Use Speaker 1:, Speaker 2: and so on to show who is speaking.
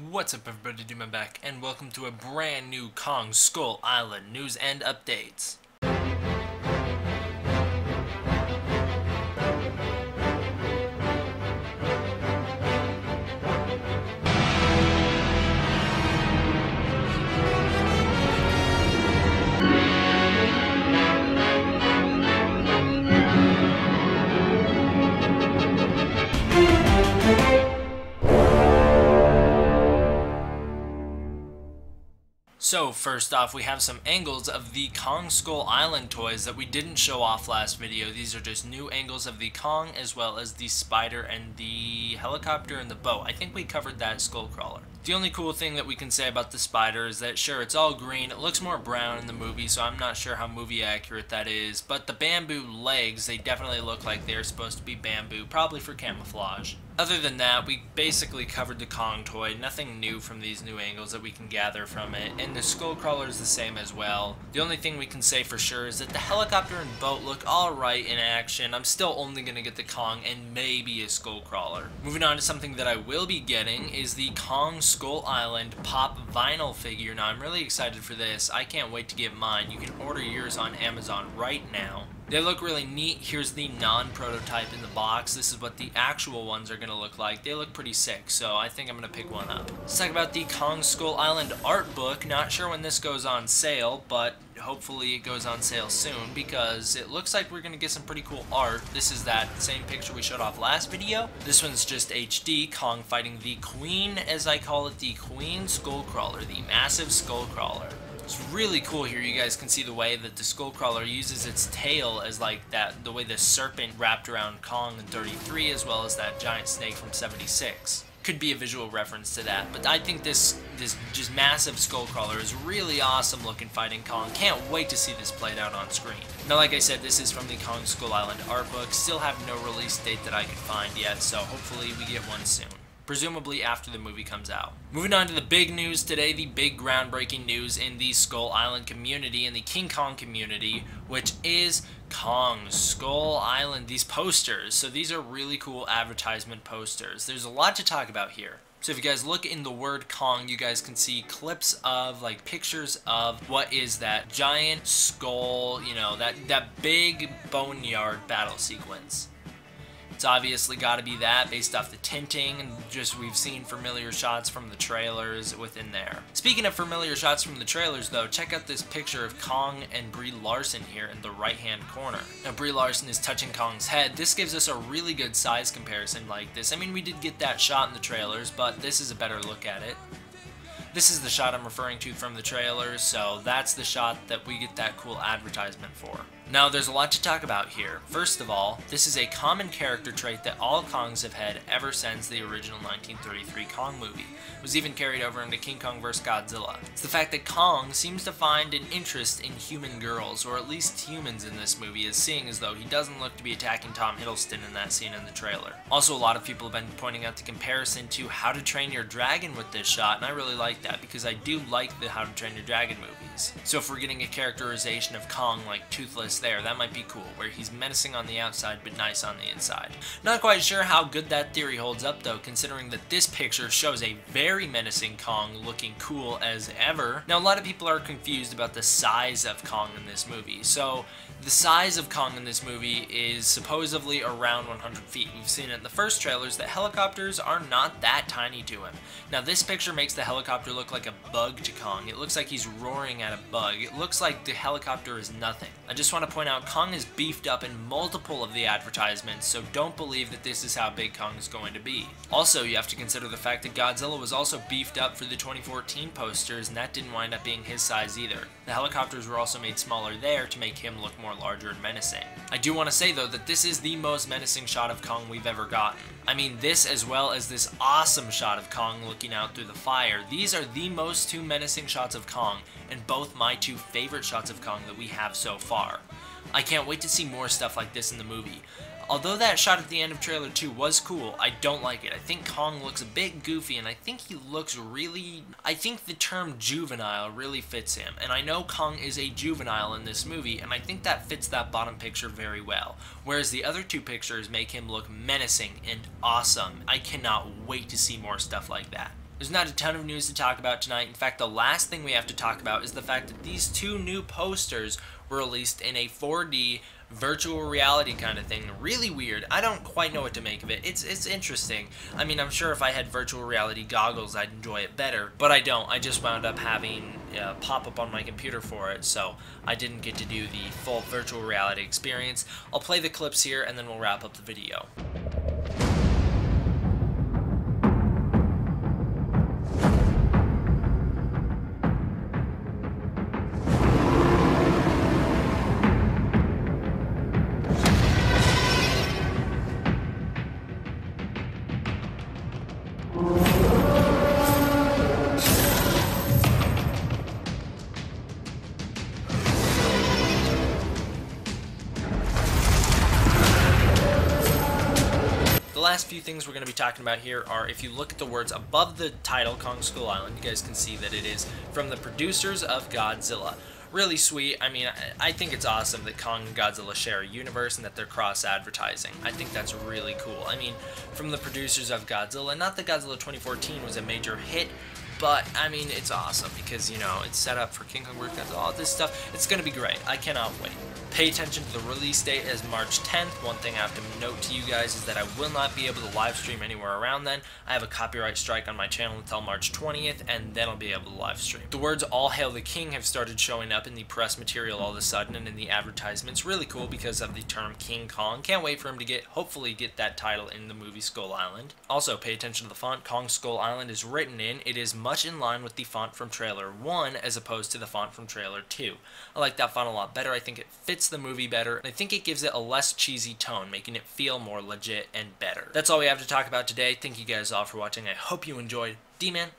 Speaker 1: What's up everybody, Doom back, and welcome to a brand new Kong Skull Island news and updates. So first off, we have some angles of the Kong Skull Island toys that we didn't show off last video. These are just new angles of the Kong as well as the spider and the helicopter and the boat. I think we covered that skull crawler. The only cool thing that we can say about the spider is that sure, it's all green, it looks more brown in the movie, so I'm not sure how movie accurate that is, but the bamboo legs, they definitely look like they're supposed to be bamboo, probably for camouflage. Other than that, we basically covered the Kong toy, nothing new from these new angles that we can gather from it, and the skull crawler is the same as well. The only thing we can say for sure is that the helicopter and boat look alright in action. I'm still only going to get the Kong and maybe a skull crawler. Moving on to something that I will be getting is the Kong Skull Island pop vinyl figure. Now I'm really excited for this. I can't wait to get mine. You can order yours on Amazon right now. They look really neat. Here's the non-prototype in the box. This is what the actual ones are going to look like. They look pretty sick, so I think I'm going to pick one up. Let's talk about the Kong Skull Island art book. Not sure when this goes on sale, but hopefully it goes on sale soon because it looks like we're going to get some pretty cool art. This is that same picture we showed off last video. This one's just HD, Kong fighting the Queen, as I call it, the Queen Skullcrawler, the massive Skullcrawler. It's really cool here. You guys can see the way that the Skullcrawler uses its tail as like that, the way the serpent wrapped around Kong in 33, as well as that giant snake from 76. Could be a visual reference to that, but I think this just massive Skullcrawler is really awesome looking fighting Kong. Can't wait to see this played out on screen. Now, like I said, this is from the Kong Skull Island art book. Still have no release date that I can find yet, so hopefully we get one soon. Presumably after the movie comes out. Moving on to the big news today, the big groundbreaking news in the Skull Island community, in the King Kong community, which is Kong Skull Island, these posters. So these are really cool advertisement posters. There's a lot to talk about here. So if you guys look in the word Kong, you guys can see clips of, like, pictures of what is that giant skull, you know, that big boneyard battle sequence. It's obviously got to be that based off the tinting and just we've seen familiar shots from the trailers within there. Speaking of familiar shots from the trailers though, check out this picture of Kong and Brie Larson here in the right hand corner. Now Brie Larson is touching Kong's head. This gives us a really good size comparison like this. I mean, we did get that shot in the trailers, but this is a better look at it. This is the shot I'm referring to from the trailers, so that's the shot that we get that cool advertisement for. Now, there's a lot to talk about here. First of all, this is a common character trait that all Kongs have had ever since the original 1933 Kong movie. It was even carried over into King Kong vs. Godzilla. It's the fact that Kong seems to find an interest in human girls, or at least humans in this movie, as seeing as though he doesn't look to be attacking Tom Hiddleston in that scene in the trailer. Also, a lot of people have been pointing out the comparison to How to Train Your Dragon with this shot, and I really like that because I do like the How to Train Your Dragon movies. So if we're getting a characterization of Kong like Toothless there, that might be cool, where he's menacing on the outside but nice on the inside. Not quite sure how good that theory holds up though, considering that this picture shows a very menacing Kong looking cool as ever. Now a lot of people are confused about the size of Kong in this movie. So the size of Kong in this movie is supposedly around 100 feet. We've seen in the first trailers that helicopters are not that tiny to him. Now this picture makes the helicopter look like a bug to Kong. It looks like he's roaring at a bug. It looks like the helicopter is nothing. I just want to point out Kong is beefed up in multiple of the advertisements, so don't believe that this is how big Kong is going to be. Also, you have to consider the fact that Godzilla was also beefed up for the 2014 posters, and that didn't wind up being his size either. The helicopters were also made smaller there to make him look more larger and menacing. I do want to say though that this is the most menacing shot of Kong we've ever gotten. I mean, this as well as this awesome shot of Kong looking out through the fire. These are the most two menacing shots of Kong, and both my two favorite shots of Kong that we have so far. I can't wait to see more stuff like this in the movie. Although that shot at the end of trailer 2 was cool, I don't like it. I think Kong looks a bit goofy, and I think he looks really... I think the term juvenile really fits him, and I know Kong is a juvenile in this movie, and I think that fits that bottom picture very well. Whereas the other two pictures make him look menacing and awesome. I cannot wait to see more stuff like that. There's not a ton of news to talk about tonight. In fact, the last thing we have to talk about is the fact that these two new posters were released in a 4D virtual reality kind of thing. Really weird. I don't quite know what to make of it. It's interesting. I mean, I'm sure if I had virtual reality goggles, I'd enjoy it better, but I don't. I just wound up having a pop-up on my computer for it, so I didn't get to do the full virtual reality experience. I'll play the clips here, and then we'll wrap up the video. The last few things we're going to be talking about here are, if you look at the words above the title, Kong Skull Island, you guys can see that it is from the producers of Godzilla. Really sweet. I mean, I think it's awesome that Kong and Godzilla share a universe and that they're cross-advertising. I think that's really cool. I mean, from the producers of Godzilla, not that Godzilla 2014 was a major hit, but, I mean, it's awesome because, you know, it's set up for King Kong vs. Godzilla, all this stuff. It's going to be great. I cannot wait. Pay attention to the release date as March 10th. One thing I have to note to you guys is that I will not be able to live stream anywhere around then. I have a copyright strike on my channel until March 20th, and then I'll be able to live stream. The words "All Hail the King" have started showing up in the press material all of a sudden and in the advertisements. Really cool because of the term King Kong. Can't wait for him to hopefully get that title in the movie Skull Island. Also, pay attention to the font Kong Skull Island is written in. It is much in line with the font from trailer 1 as opposed to the font from trailer 2. I like that font a lot better. I think it fits the movie better, and I think it gives it a less cheesy tone, making it feel more legit and better. That's all we have to talk about today. Thank you guys all for watching. I hope you enjoyed. D-Man,